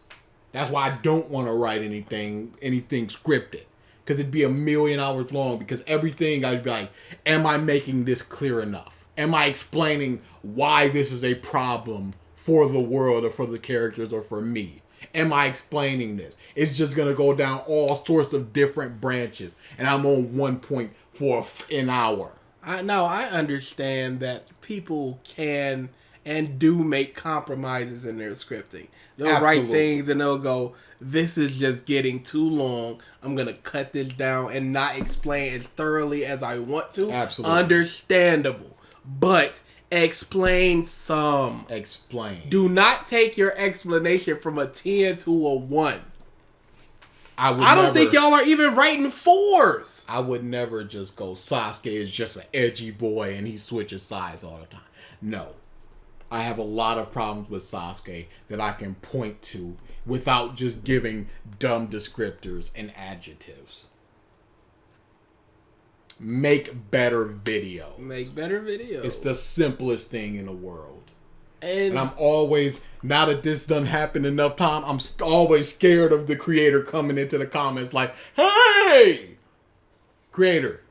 That's why I don't want to write anything scripted. Because it'd be 1,000,000 hours long. Because everything I'd be like, am I making this clear enough? Am I explaining why this is a problem for the world or for the characters or for me? Am I explaining this? It's just going to go down all sorts of different branches. And I'm on one point for an hour. I understand that people can and do make compromises in their scripting. They'll write Absolutely. things and they'll go, this is just getting too long. I'm going to cut this down and not explain as thoroughly as I want to. Absolutely. Understandable. But explain some. Explain. Do not take your explanation from a 10 to a 1. I don't think y'all are even writing 4s. I would never just go, Sasuke is just an edgy boy and he switches sides all the time. No. I have a lot of problems with Sasuke that I can point to without just giving dumb descriptors and adjectives. Make better videos. Make better videos. It's the simplest thing in the world. And I'm always, now that this done happened enough time, I'm always scared of the creator coming into the comments like, hey, creator,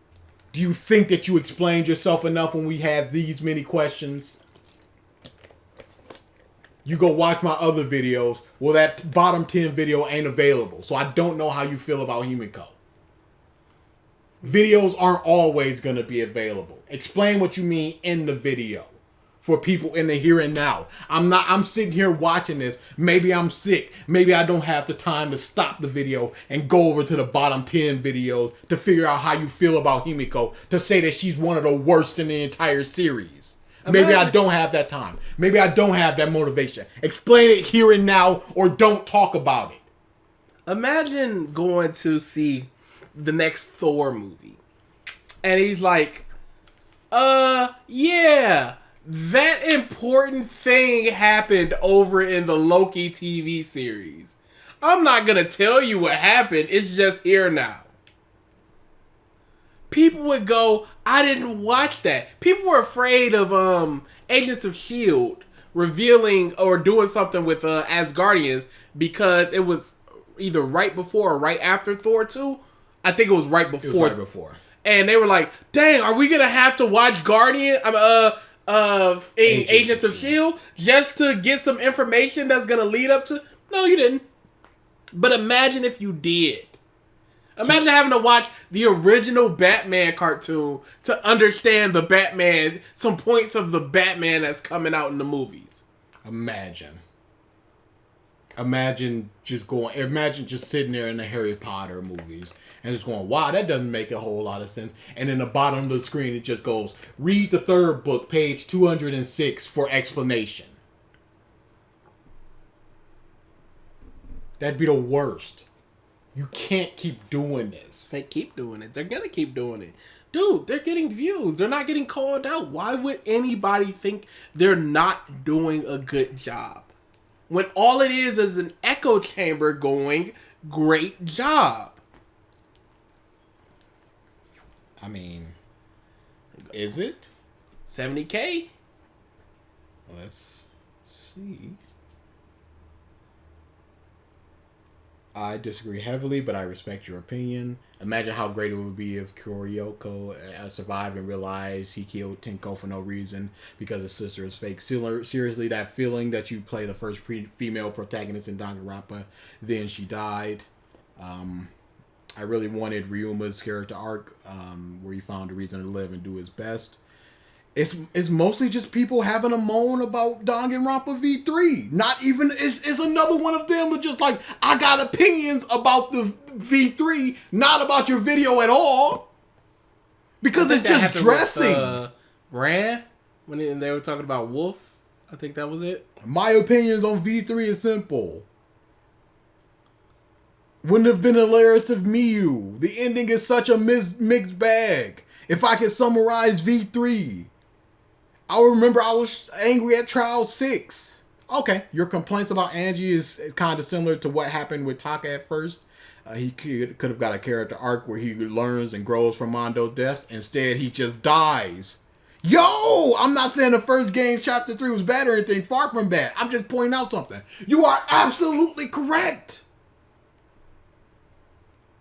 do you think that you explained yourself enough when we have these many questions? You go watch my other videos. Well, that bottom 10 video ain't available, so I don't know how you feel about Himiko. Videos aren't always going to be available. Explain what you mean in the video for people in the here and now. I'm sitting here watching this. Maybe I'm sick. Maybe I don't have the time to stop the video and go over to the bottom 10 videos to figure out how you feel about Himiko, to say that she's one of the worst in the entire series. Maybe I don't have that time. Maybe I don't have that motivation. Explain it here and now, or don't talk about it. Imagine going to see the next Thor movie, and he's like, yeah, that important thing happened over in the Loki TV series. I'm not gonna tell you what happened, it's just here now. People would go, I didn't watch that. People were afraid of Agents of S.H.I.E.L.D. revealing or doing something with Asgardians because it was either right before or right after Thor 2. I think it was right before. It was right before. And they were like, dang, are we going to have to watch Agents of S.H.I.E.L.D. just to get some information that's going to lead up to... No, you didn't. But imagine if you did. Imagine having to watch the original Batman cartoon to understand the Batman, some points of the Batman that's coming out in the movies. Imagine just sitting there in the Harry Potter movies and just going, wow, that doesn't make a whole lot of sense. And in the bottom of the screen, it just goes, read the third book, page 206 for explanation. That'd be the worst. You can't keep doing this. They keep doing it. They're going to keep doing it. Dude, they're getting views. They're not getting called out. Why would anybody think they're not doing a good job? When all it is an echo chamber going, great job. I mean, is it? 70K? Let's see. I disagree heavily, but I respect your opinion. Imagine how great it would be if Kyoriko survived and realized he killed Tenko for no reason because his sister is fake. Seriously, that feeling that you play the first female protagonist in Danganronpa, then she died. I really wanted Ryuma's character arc, where he found a reason to live and do his best. It's mostly just people having a moan about Danganronpa V3. Not even, it's another one of them, but just like, I got opinions about the V3, not about your video at all. Because it's just dressing. Ran, when they were talking about Wolf, I think that was it. My opinions on V3 is simple. Wouldn't have been hilarious if Miyu. The ending is such a mixed bag. If I could summarize V3, I remember I was angry at Trial 6. Okay, your complaints about Angie is kind of similar to what happened with Taka at first. He could have got a character arc where he learns and grows from Mondo's death. Instead, he just dies. Yo, I'm not saying the first game, Chapter 3, was bad or anything. Far from bad. I'm just pointing out something. You are absolutely correct.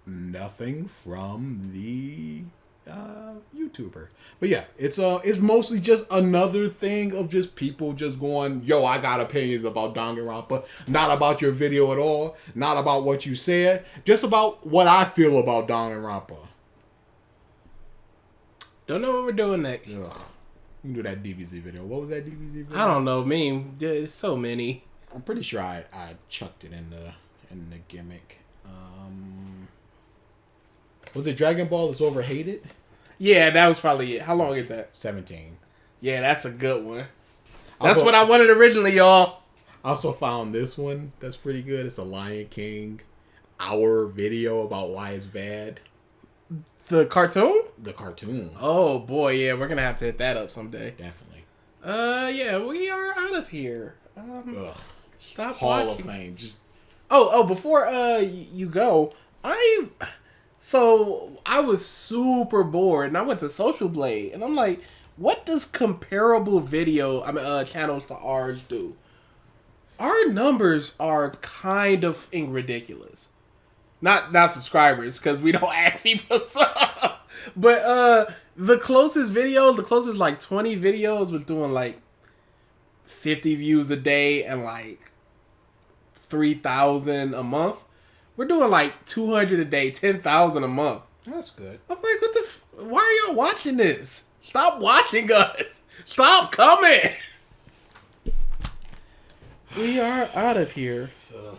Nothing from the YouTuber. But yeah, it's mostly just another thing of just people just going, yo, I got opinions about Danganronpa, not about your video at all, not about what you said, just about what I feel about Danganronpa. Don't know what we're doing next. Ugh. You can do that DBZ video. What was that DBZ video? I don't know. There's so many. I'm pretty sure I chucked it in the gimmick. Was it Dragon Ball It's Overhated? Yeah, that was probably it. How long is that? 17. Yeah, that's a good one. That's what I wanted originally, y'all. I also found this one that's pretty good. It's a Lion King hour video about why it's bad. The cartoon? The cartoon. Oh, boy, yeah. We're going to have to hit that up someday. Definitely. Yeah, we are out of here. Ugh. Stop Hall watching. of Fame. Just Before you go, I was super bored and I went to Social Blade and I'm like, what does comparable channels to ours do? Our numbers are kind of ridiculous. Not subscribers, because we don't ask people sub. But the closest like 20 videos was doing like 50 views a day and like 3,000 a month. We're doing like 200 a day, 10,000 a month. that's good. I'm like, why are y'all watching this? Stop watching us. Stop coming. We are out of here. Ugh.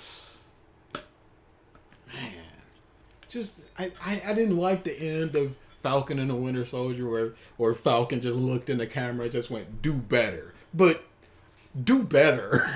Man, just I didn't like the end of Falcon and the Winter Soldier where Falcon just looked in the camera and just went, do better. But do better.